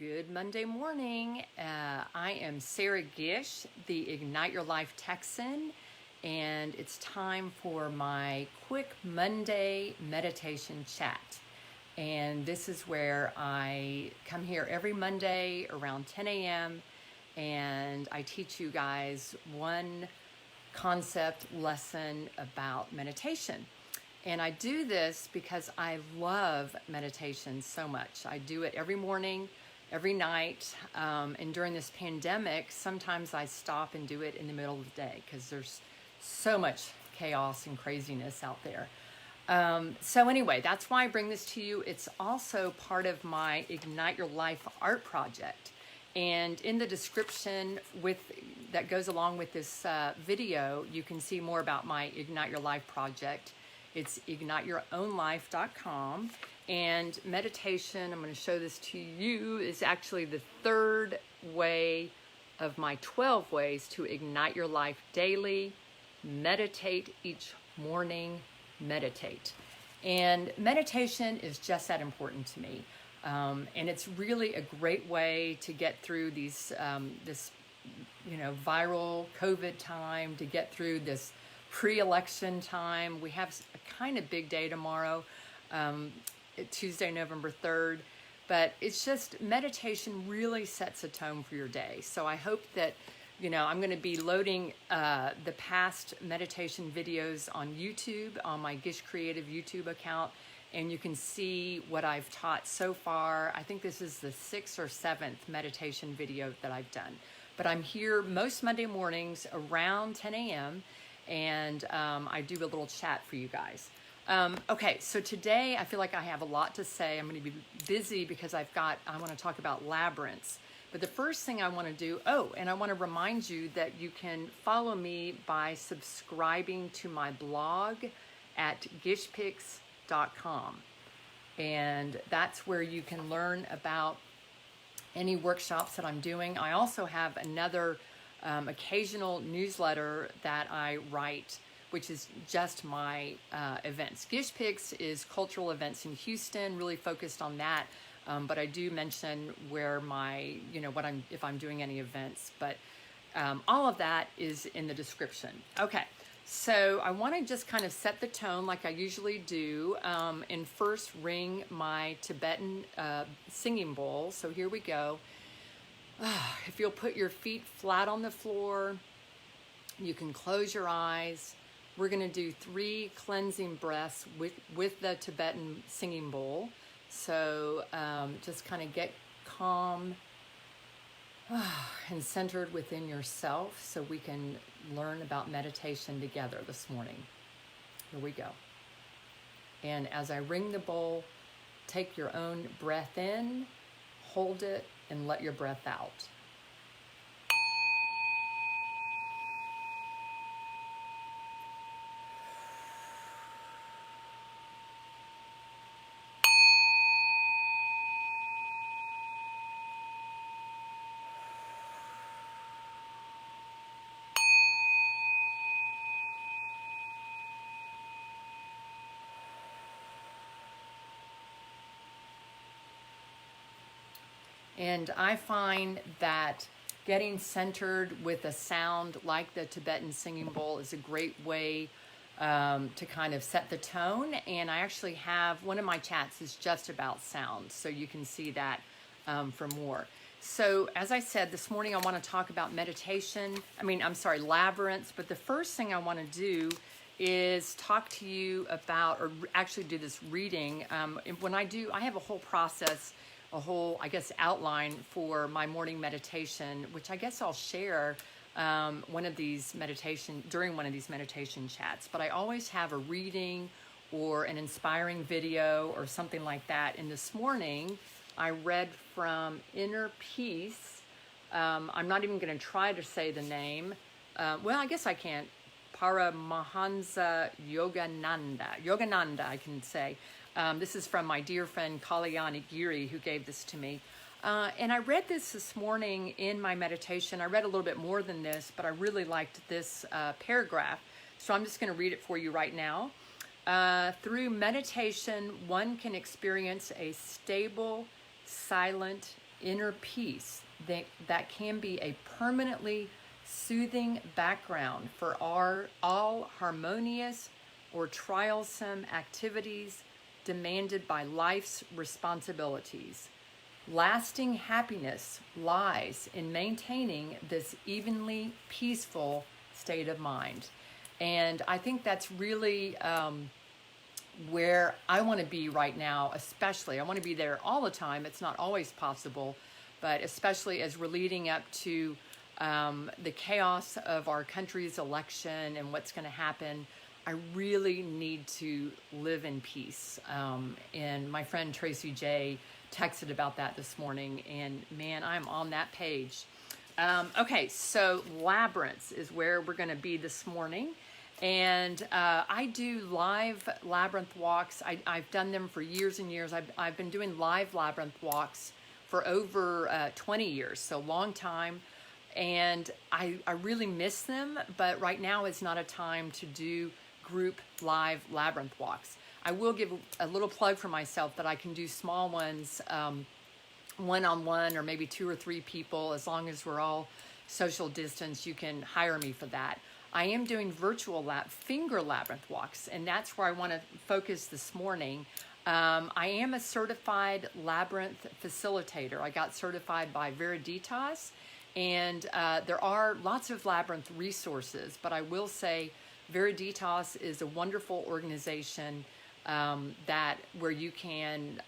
Good Monday morning. I am Sarah Gish, the Ignite Your Life Texan, and it's time for my quick Monday meditation chat. And this is where I come here every Monday around 10 a.m. and I teach you guys one concept lesson about meditation. And I do this because I love meditation so much. I do it every morning, every night, and during this pandemic, sometimes I stop and do it in the middle of the day because there's so much chaos and craziness out there. So anyway, that's why I bring this to you. It's also part of my Ignite Your Life art project. And in the description that goes along with this video, you can see more about my Ignite Your Life project. It's igniteyourownlife.com. And meditation, I'm going to show this to you, is actually the third way of my 12 ways to ignite your life daily. Meditate each morning, meditate. And meditation is just that important to me. And it's really a great way to get through this viral COVID time, to get through this pre-election time. We have a kind of big day tomorrow, Tuesday, November 3rd, but it's just meditation really sets a tone for your day. So I hope that, I'm going to be loading the past meditation videos on YouTube, on my Gish Creative YouTube account, and you can see what I've taught so far. I think this is the 6th or 7th meditation video that I've done. But I'm here most Monday mornings around 10 a.m., and I do a little chat for you guys. Okay, so today I feel like I have a lot to say. I'm going to be busy because I want to talk about labyrinths. But the first thing I want to do, and I want to remind you that you can follow me by subscribing to my blog at gishpicks.com. And that's where you can learn about any workshops that I'm doing. I also have another occasional newsletter that I write, which is just my events. Gish Picks is cultural events in Houston, really focused on that. But I do mention where if I'm doing any events, but all of that is in the description. Okay, so I want to just kind of set the tone like I usually do, and first ring my Tibetan singing bowl. So here we go. If you'll put your feet flat on the floor, you can close your eyes. We're going to do 3 cleansing breaths with the Tibetan singing bowl. So just kind of get calm and centered within yourself so we can learn about meditation together this morning. Here we go. And as I ring the bowl, take your own breath in, hold it, and let your breath out. And I find that getting centered with a sound like the Tibetan singing bowl is a great way to kind of set the tone. And I actually have, one of my chats is just about sound, so you can see that for more. So as I said, this morning I want to talk about labyrinths, but the first thing I want to do is talk to you about, or actually do this reading. When I have a whole process, outline for my morning meditation, which I guess I'll share during one of these meditation chats. But I always have a reading or an inspiring video or something like that. And this morning I read from Inner Peace. I'm not even going to try to say the name. Well, I guess I can't. Paramahansa Yogananda, I can say. This is from my dear friend Kalyani Giri, who gave this to me. And I read this morning in my meditation. I read a little bit more than this, but I really liked this paragraph. So I'm just going to read it for you right now. Through meditation, one can experience a stable, silent inner peace that can be a permanently soothing background for all harmonious or trialsome activities demanded by life's responsibilities. Lasting happiness lies in maintaining this evenly peaceful state of mind. And I think that's really where I want to be right now, especially. I want to be there all the time. It's not always possible, but especially as we're leading up to the chaos of our country's election and what's going to happen. I really need to live in peace. And my friend Tracy J texted about that this morning, and man, I'm on that page. Okay, so Labyrinths is where we're going to be this morning. And I do live labyrinth walks. I've done them for years and years. I've been doing live labyrinth walks for over 20 years, so long time. And I really miss them, but right now is not a time to do group live labyrinth walks. I will give a little plug for myself that I can do small ones, one-on-one, or maybe 2 or 3 people. As long as we're all social distance, you can hire me for that. I am doing virtual finger labyrinth walks, and that's where I want to focus this morning. I am a certified labyrinth facilitator. I got certified by Veriditas, and there are lots of labyrinth resources, but I will say Veriditas is a wonderful organization where you can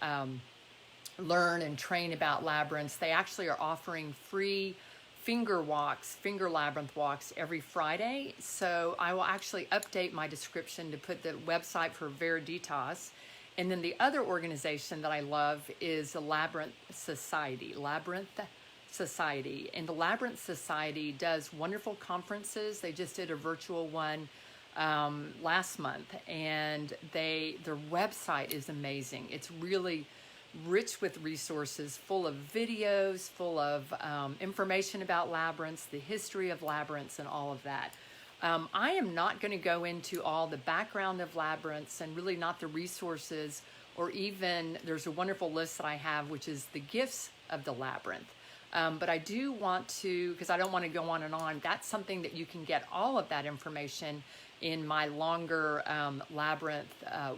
learn and train about labyrinths. They actually are offering free finger labyrinth walks every Friday. So I will actually update my description to put the website for Veriditas. And then the other organization that I love is the Labyrinth Society. And the Labyrinth Society does wonderful conferences. They just did a virtual one last month, and their website is amazing. It's really rich with resources, full of videos, full of information about labyrinths, the history of labyrinths, and all of that. I am not going to go into all the background of labyrinths and really not the resources, or even there's a wonderful list that I have, which is the gifts of the labyrinth. But I do want to, because I don't want to go on and on, that's something that you can get all of that information in my longer labyrinth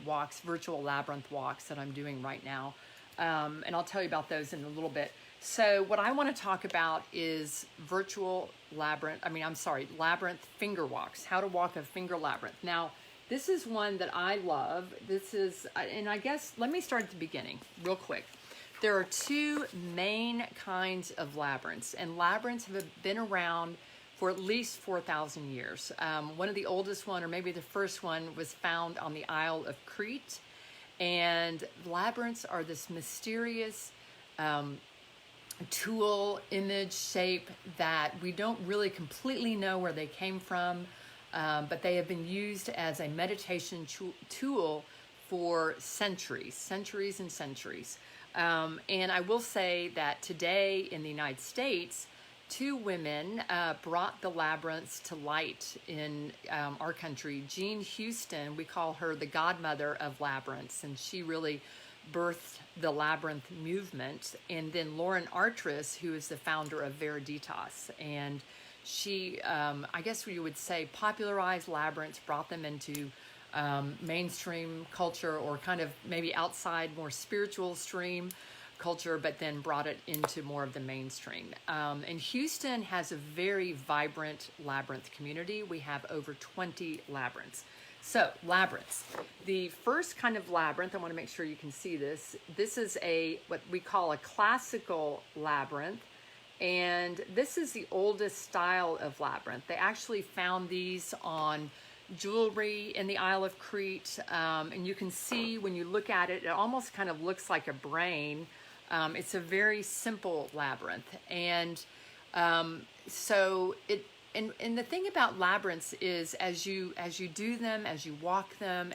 walks, virtual labyrinth walks that I'm doing right now. And I'll tell you about those in a little bit. So what I want to talk about is labyrinth finger walks, how to walk a finger labyrinth. Now, this is one that I love. And I guess, let me start at the beginning real quick. There are 2 main kinds of labyrinths, and labyrinths have been around for at least 4,000 years. One of the oldest one, or maybe the first one, was found on the Isle of Crete. And labyrinths are this mysterious tool, image, shape that we don't really completely know where they came from, but they have been used as a meditation tool for centuries and centuries. And I will say that today in the United States, 2 women brought the labyrinths to light in our country. Jean Houston, we call her the godmother of labyrinths, and she really birthed the labyrinth movement. And then Lauren Artris, who is the founder of Veriditas, and she, I guess we would say, popularized labyrinths, brought them into mainstream culture, or kind of maybe outside, more spiritual stream culture, but then brought it into more of the mainstream. And Houston has a very vibrant labyrinth community. We have over 20 labyrinths. So, labyrinths. The first kind of labyrinth, I want to make sure you can see this. This is what we call a classical labyrinth. And this is the oldest style of labyrinth. They actually found these on jewelry in the Isle of Crete. And you can see when you look at it, it almost kind of looks like a brain. It's a very simple labyrinth. And And the thing about labyrinths is as you do them, as you walk them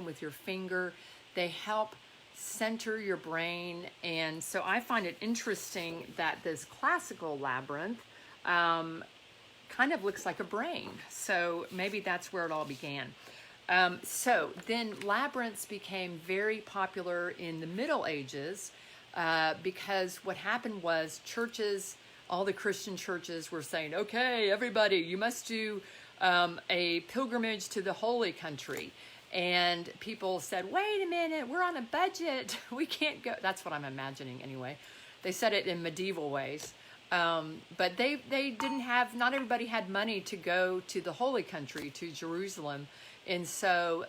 with your finger, they help center your brain. And so I find it interesting that this classical labyrinth kind of looks like a brain. So maybe that's where it all began. So then labyrinths became very popular in the Middle Ages. because what happened was churches, all the Christian churches were saying, okay, everybody, you must do a pilgrimage to the holy country. And people said, wait a minute, we're on a budget. We can't go. That's what I'm imagining anyway. They said it in medieval ways. But they didn't have, not everybody had money to go to the holy country, to Jerusalem. And so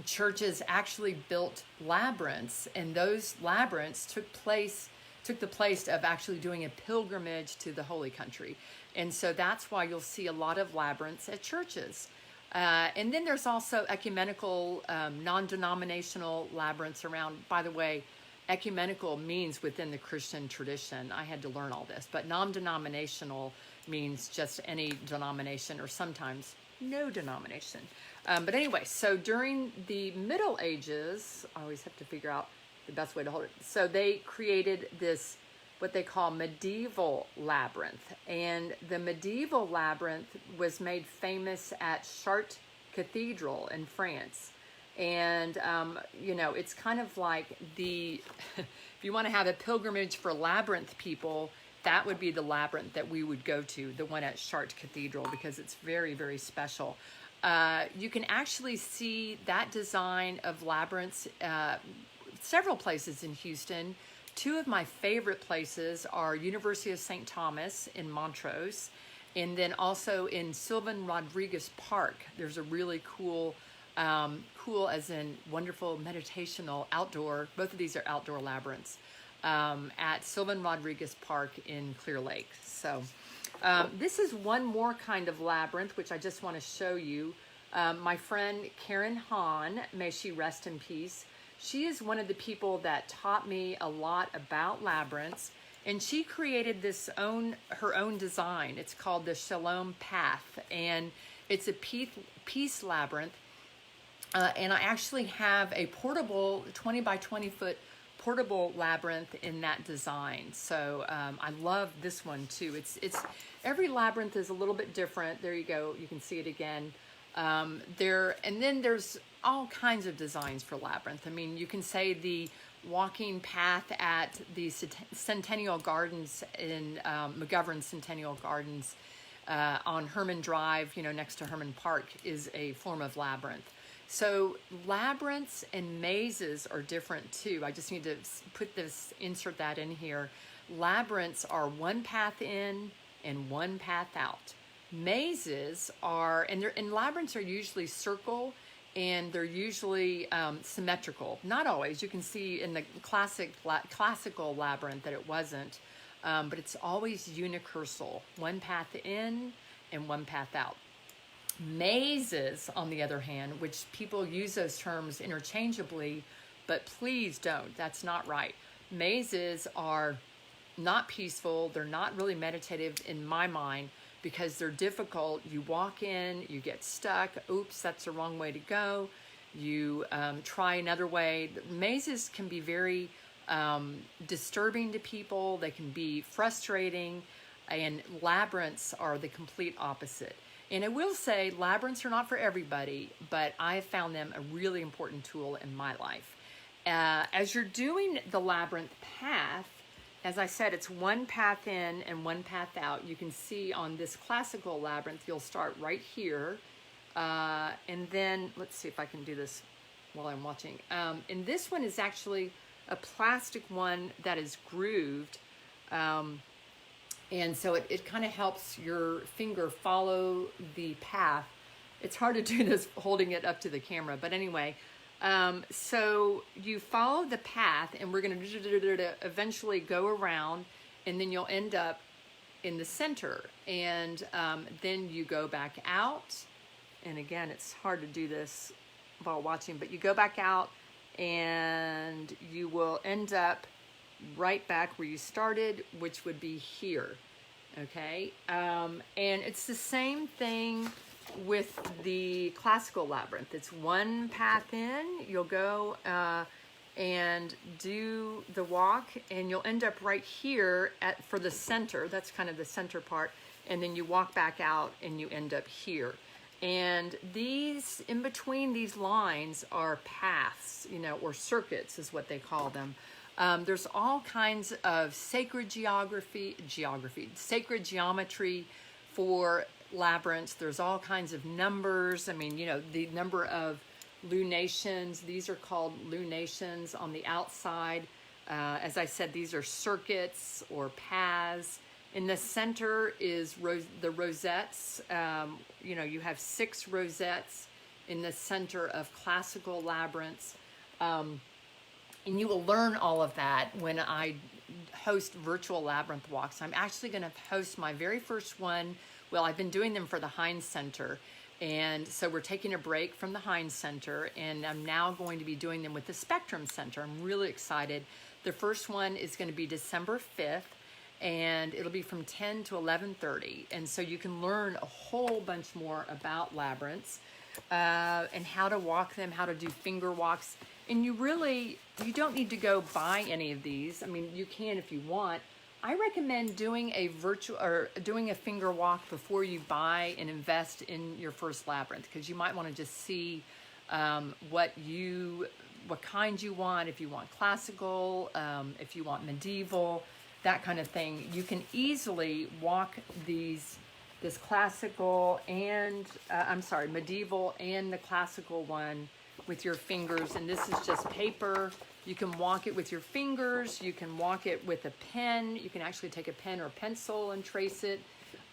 churches actually built labyrinths, and those labyrinths took the place of actually doing a pilgrimage to the holy country. And so that's why you'll see a lot of labyrinths at churches. And then there's also ecumenical, non-denominational labyrinths around. By the way, ecumenical means within the Christian tradition. I had to learn all this, but non-denominational means just any denomination, or sometimes no denomination. But anyway, so during the Middle Ages, I always have to figure out the best way to hold it. So they created this, what they call medieval labyrinth. And the medieval labyrinth was made famous at Chartres Cathedral in France. And, you know, it's kind of like the, if you want to have a pilgrimage for labyrinth people, that would be the labyrinth that we would go to, the one at Chartres Cathedral, because it's very, very special. You can actually see that design of labyrinths several places in Houston. Two of my favorite places are University of St. Thomas in Montrose, and then also in Sylvan Rodriguez Park. There's a really cool, cool as in wonderful meditational outdoor, both of these are outdoor labyrinths, at Sylvan Rodriguez Park in Clear Lake. So this is one more kind of labyrinth, which I just want to show you. My friend Karen Hahn, may she rest in peace, she is one of the people that taught me a lot about labyrinths, and she created her own design. It's called the Shalom Path, and it's a peace labyrinth. And I actually have a portable 20 by 20 foot portable labyrinth in that design. So I love this one too. It's every labyrinth is a little bit different. There you go. You can see it again. And then there's all kinds of designs for labyrinth. I mean, you can say the walking path at the Centennial Gardens in McGovern Centennial Gardens on Herman Drive, you know, next to Herman Park, is a form of labyrinth. So labyrinths and mazes are different too. I just need to insert that in here. Labyrinths are one path in and one path out. Mazes are, and labyrinths are usually circle, and they're usually symmetrical. Not always. You can see in the classical labyrinth that it wasn't, but it's always unicursal. One path in and one path out. Mazes, on the other hand, which people use those terms interchangeably, but please don't. That's not right. Mazes are not peaceful. They're not really meditative in my mind, because they're difficult. You walk in, you get stuck. Oops, that's the wrong way to go. You try another way. Mazes can be very disturbing to people. They can be frustrating, and labyrinths are the complete opposite. And I will say labyrinths are not for everybody, but I have found them a really important tool in my life. As you're doing the labyrinth path, as I said, it's one path in and one path out. You can see on this classical labyrinth, you'll start right here. And then, let's see if I can do this while I'm watching. And this one is actually a plastic one that is grooved. And so it kind of helps your finger follow the path. It's hard to do this holding it up to the camera, but anyway. So you follow the path, and we're going to eventually go around, and then you'll end up in the center. And then you go back out. And again, it's hard to do this while watching, but you go back out, and you will end up right back where you started, which would be here. Okay. And it's the same thing with the classical labyrinth. It's one path in, you'll go and do the walk, and you'll end up right here for the center. That's kind of the center part. And then you walk back out and you end up here. And these, in between these lines, are paths, you know, or circuits is what they call them. There's all kinds of sacred sacred geometry for labyrinths. There's all kinds of numbers. I mean, you know, the number of lunations. These are called lunations on the outside. As I said, these are circuits or paths. In the center is the rosettes. You know, you have 6 rosettes in the center of classical labyrinths. And you will learn all of that when I host virtual labyrinth walks. I'm actually going to host my very first one. Well, I've been doing them for the Heinz Center. And so we're taking a break from the Heinz Center, and I'm now going to be doing them with the Spectrum Center. I'm really excited. The first one is going to be December 5th, and it'll be from 10 to 11:30. And so you can learn a whole bunch more about labyrinths and how to walk them, how to do finger walks. And you don't need to go buy any of these. I mean, you can if you want. I recommend doing a doing a finger walk before you buy and invest in your first labyrinth, because you might want to just see what kind you want. If you want classical, if you want medieval, that kind of thing. You can easily walk this classical and medieval and the classical one with your fingers. And this is just paper. You can walk it with your fingers. You can walk it with a pen. You can actually take a pen or a pencil and trace it.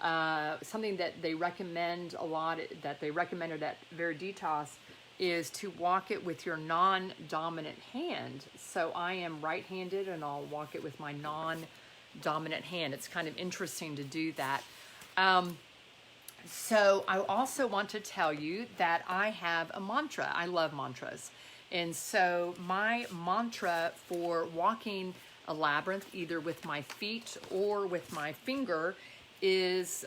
Something that they recommend a lot, that they recommended at Veriditas, is to walk it with your non-dominant hand. So I am right-handed, and I'll walk it with my non-dominant hand. It's kind of interesting to do that. So I also want to tell you that I have a mantra. I love mantras. And so my mantra for walking a labyrinth, either with my feet or with my finger, is,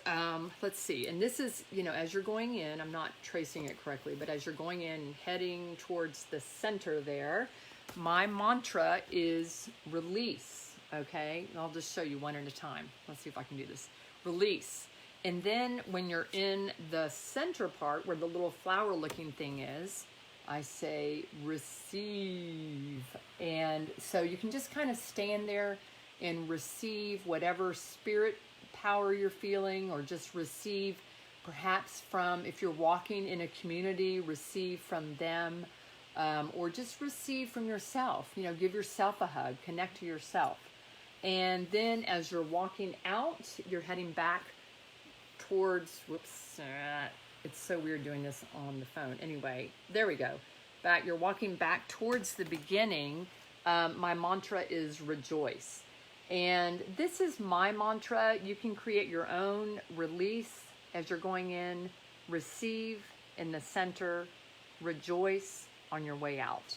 let's see, and this is, you know, as you're going in, I'm not tracing it correctly, but as you're going in and heading towards the center there, my mantra is release, okay? And I'll just show you one at a time. Let's see if I can do this. Release. And then when you're in the center part where the little flower looking thing is, I say receive. And so you can just kind of stand there and receive whatever spirit power you're feeling, or just receive perhaps from, if you're walking in a community, receive from them, or just receive from yourself. You know, give yourself a hug, connect to yourself. And then as you're walking out, you're heading back towards, it's so weird doing this on the phone. Anyway, there we go. You're walking back towards the beginning. My mantra is rejoice. And this is my mantra. You can create your own. Release as you're going in, receive in the center, rejoice on your way out.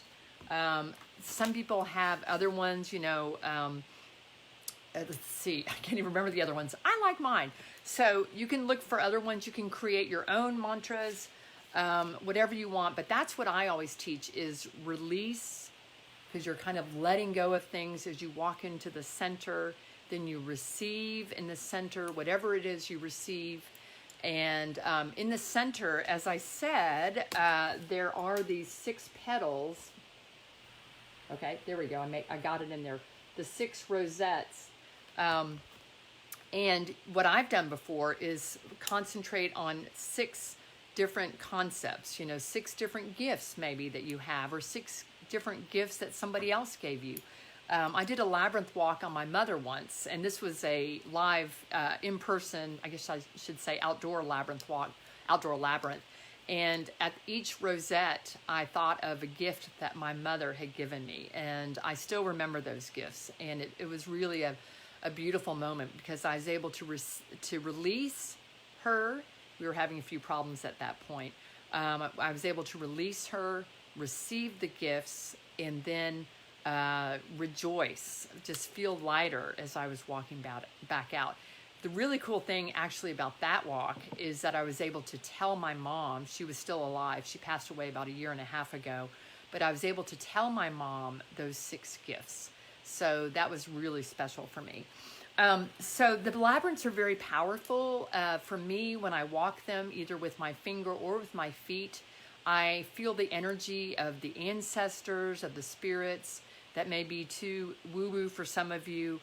Some people have other ones, you know, let's see, I can't even remember the other ones. I like mine. So you can look for other ones. You can create your own mantras, whatever you want. But that's what I always teach, is release, because you're kind of letting go of things as you walk into the center. Then you receive in the center, whatever it is you receive. And in the center, as I said, there are these 6 petals. Okay, there we go. I got it in there. The 6 rosettes. And what I've done before is concentrate on 6 different concepts, you know, 6 different gifts maybe that you have, or 6 different gifts that somebody else gave you. I did a labyrinth walk on my mother once, and this was a live, in-person, I guess I should say outdoor labyrinth walk, outdoor labyrinth. And at each rosette, I thought of a gift that my mother had given me, and I still remember those gifts. And it was really a beautiful moment, because I was able to release her. We were having a few problems at that point. I was able to release her, receive the gifts, and then rejoice, just feel lighter as I was walking back out. The really cool thing actually about that walk is that I was able to tell my mom, she was still alive, she passed away about 1.5 years ago, but I was able to tell my mom those 6 gifts. So that was really special for me. So the labyrinths are very powerful. For me, when I walk them, either with my finger or with my feet, I feel the energy of the ancestors, of the spirits, that may be too woo-woo for some of you.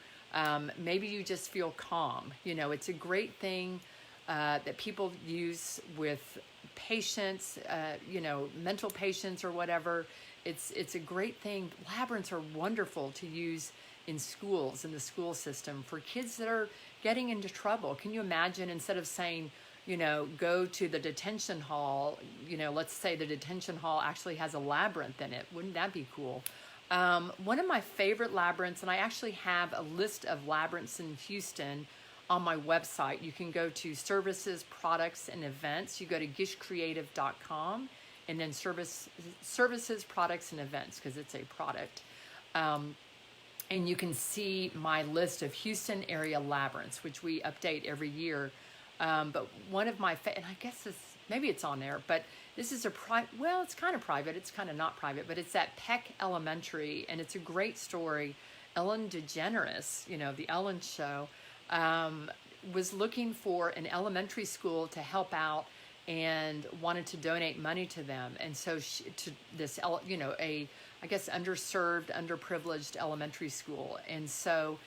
Maybe you just feel calm. You know, it's a great thing that people use with patients, you know, mental patients or whatever. It's a great thing. Labyrinths are wonderful to use in schools, in the school system, for kids that are getting into trouble. Can you imagine, instead of saying, you know, go to the detention hall, you know, let's say the detention hall actually has a labyrinth in it. Wouldn't that be cool? One of my favorite labyrinths, and I actually have a list of labyrinths in Houston on my website. You can go to services, products, and events. You go to gishcreative.com and then services, products, and events, because it's a product. And you can see my list of Houston area labyrinths, which we update every year. But one of my, and I guess this, maybe it's on there, but this is well, it's kind of private, it's kind of not private, but it's at Peck Elementary, and it's a great story. Ellen DeGeneres, you know, the Ellen Show, was looking for an elementary school to help out and wanted to donate money to them. And so to this, you know, I guess underserved, underprivileged elementary school. And so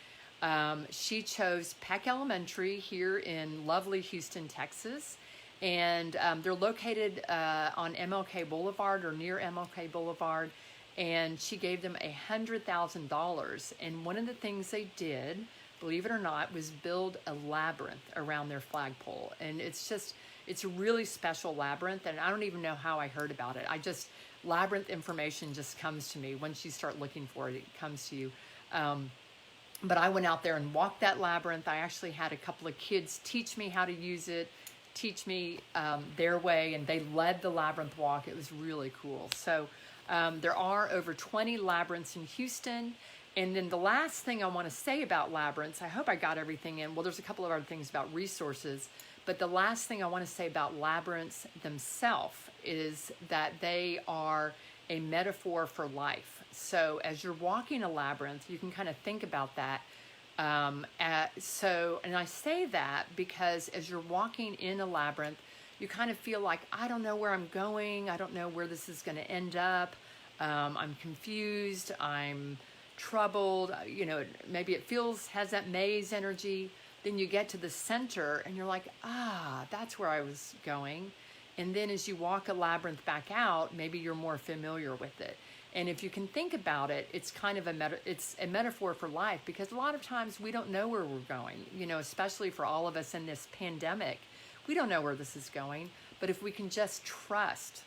she chose Peck Elementary here in lovely Houston, Texas. And they're located on MLK Boulevard or near MLK Boulevard. And she gave them $100,000. And one of the things they did, believe it or not, was build a labyrinth around their flagpole. And it's a really special labyrinth. And I don't even know how I heard about it. Labyrinth information just comes to me. Once you start looking for it, it comes to you. But I went out there and walked that labyrinth. I actually had a couple of kids teach me how to use it, teach me their way, and they led the labyrinth walk. It was really cool. So there are over 20 labyrinths in Houston. And then the last thing I want to say about labyrinths, I hope I got everything in. Well, there's a couple of other things about resources, but the last thing I want to say about labyrinths themselves is that they are a metaphor for life. So as you're walking a labyrinth, you can kind of think about that. And I say that because as you're walking in a labyrinth, you kind of feel like, I don't know where I'm going. I don't know where this is going to end up. I'm confused. I'm troubled. You know, maybe it has that maze energy. Then you get to the center and you're like, that's where I was going. And then as you walk a labyrinth back out, maybe you're more familiar with it. And if you can think about it, it's kind of it's a metaphor for life, because a lot of times we don't know where we're going, you know, especially for all of us in this pandemic. We don't know where this is going, but if we can just trust,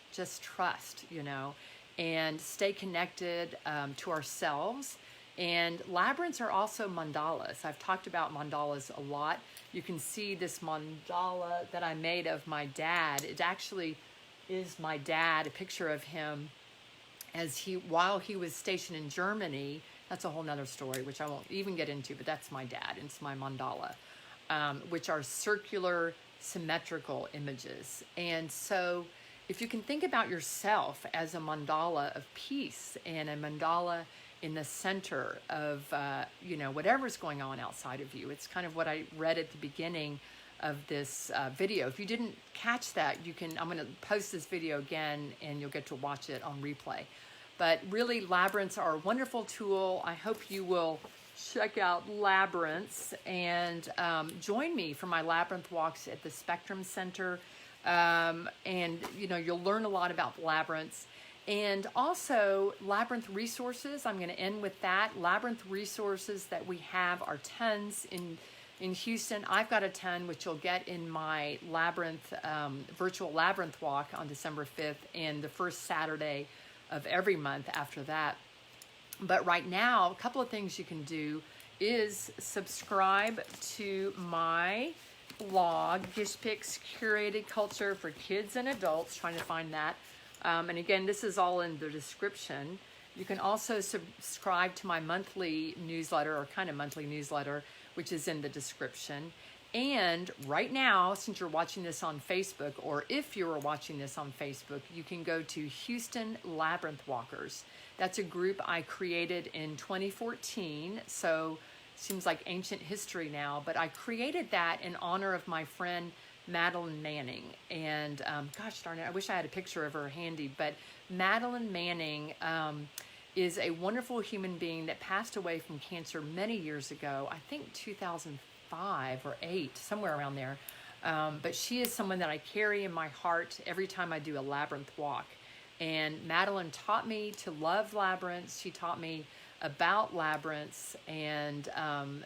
you know, and stay connected to ourselves. And labyrinths are also mandalas. I've talked about mandalas a lot. You can see this mandala that I made of my dad. It actually is my dad, a picture of him while he was stationed in Germany. That's a whole nother story, which I won't even get into, but that's my dad. It's my mandala, which are circular, symmetrical images. And so if you can think about yourself as a mandala of peace and a mandala in the center of, you know, whatever's going on outside of you. It's kind of what I read at the beginning of this video. If you didn't catch that, I'm going to post this video again and you'll get to watch it on replay. But really, labyrinths are a wonderful tool. I hope you will check out labyrinths and join me for my labyrinth walks at the Spectrum Center. And, you know, you'll learn a lot about labyrinths. And also labyrinth resources. I'm going to end with that. Labyrinth resources that we have are tons in Houston. I've got a ton, which you'll get in my labyrinth virtual labyrinth walk on December 5th and the first Saturday of every month after that. But right now, a couple of things you can do is subscribe to my blog, Gish Picks Curated Culture for Kids and Adults. Trying to find that. And again, this is all in the description. You can also subscribe to my monthly newsletter, or kind of monthly newsletter, which is in the description. And right now, since you're watching this on Facebook, or if you were watching this on Facebook, you can go to Houston Labyrinth Walkers. That's a group I created in 2014. So it seems like ancient history now, but I created that in honor of my friend Madeline Manning. And gosh darn it, I wish I had a picture of her handy, but Madeline Manning is a wonderful human being that passed away from cancer many years ago. I think 2005 or 8, somewhere around there. But she is someone that I carry in my heart every time I do a labyrinth walk. And Madeline taught me to love labyrinths. She taught me about labyrinths, and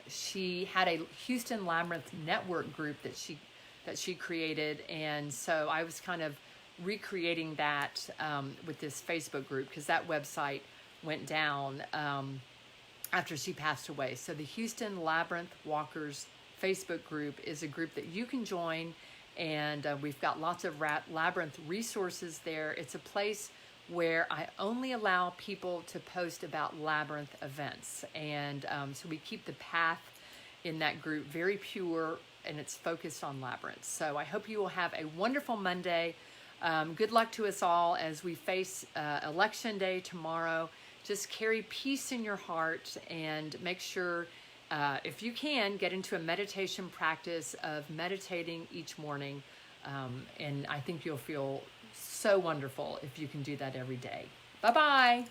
she had a Houston Labyrinth Network group that she created, and so I was kind of recreating that with this Facebook group, because that website went down after she passed away. So the Houston Labyrinth Walkers Facebook group is a group that you can join, and we've got lots of labyrinth resources there. It's a place where I only allow people to post about labyrinth events, and so we keep the path in that group very pure, and it's focused on labyrinths. So I hope you will have a wonderful Monday. Good luck to us all as we face Election Day tomorrow. Just carry peace in your heart, and make sure, if you can, get into a meditation practice of meditating each morning. And I think you'll feel so wonderful if you can do that every day. Bye-bye.